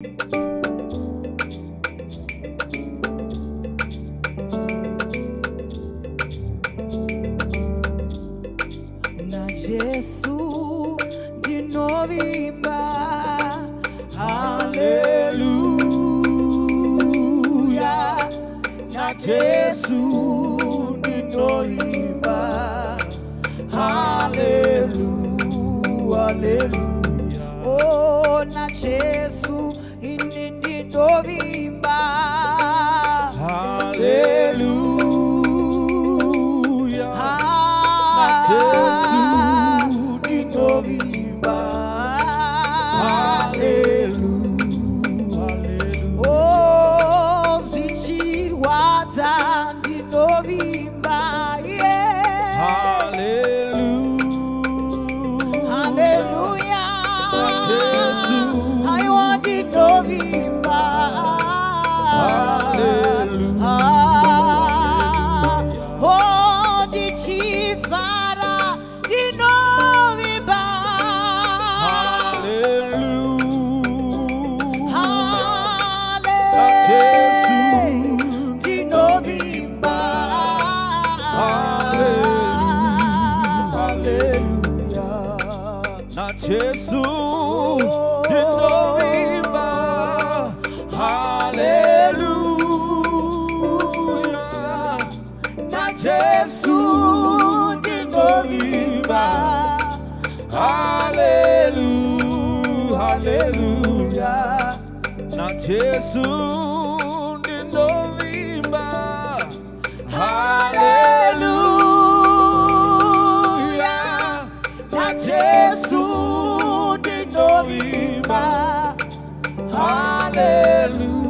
Na Jesu de novimba, aleluia. Na Jesu de novimba, aleluia, aleluia. Oh, na Jesu de novimba, aleluia. Na Jesu de novimba, aleluia, aleluia. Oh, zichirwadza de novimba, yeah. Hallelujah, hallelujah. Na Jesu I want de novimba, hallelujah. Oh, de chifara de novimba, hallelujah, hallelujah. De novimba, hallelujah, hallelujah. Na Jesu de novimba, aleluia. Na Jesu de novimba, Aleluia, aleluia. na Jesu de novimba, Aleluia. Na Jesu de novimba, aleluia,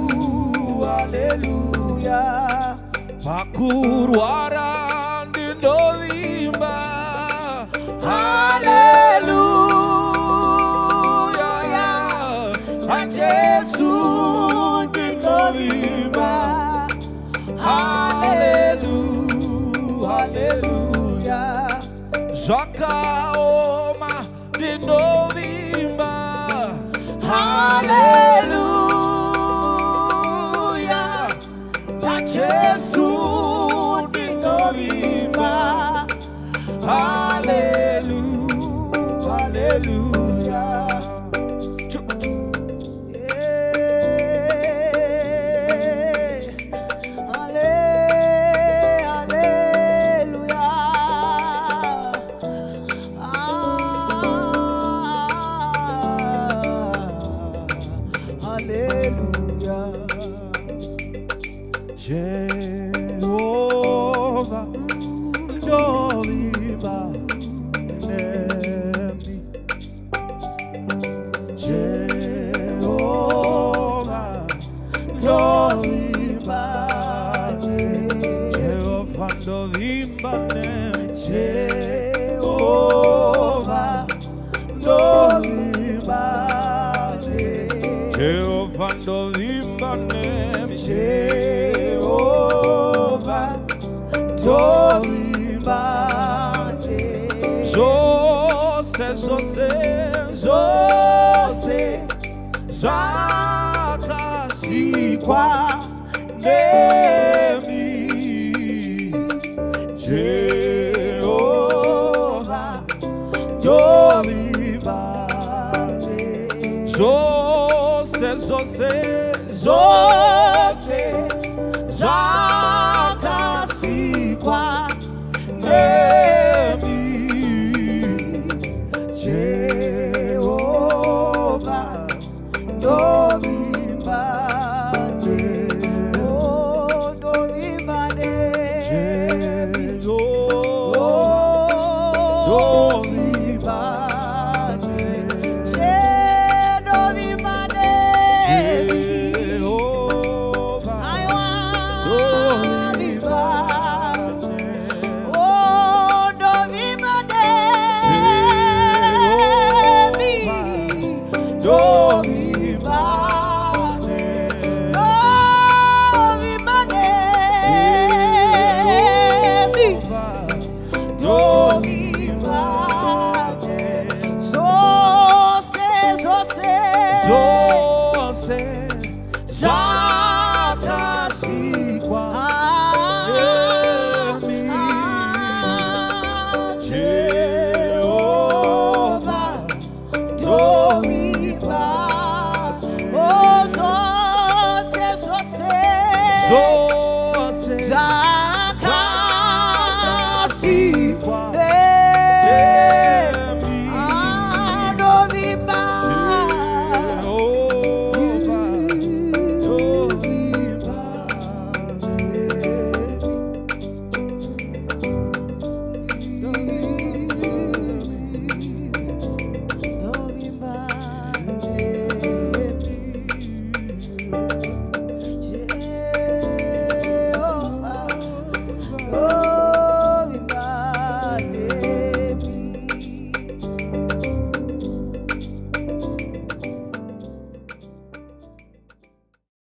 aleluia. Pakuruara de novimba, Aleluia. Na Jesu de novimba, aleluia, aleluia. Joca oma de novimba, Aleluia. Na Jesu de novimba, aleluia, aleluia. Jehovah, novimba, nemi. Jehovah, Novimba, Jehovah, novimba, nemi. Jehovah, novimba, Jehovah, novimba, nemi. Jehovah, novimba, José, José, José, Jaca, Sikwa, Nemi, Jehovah, novimba, José, José, José, José.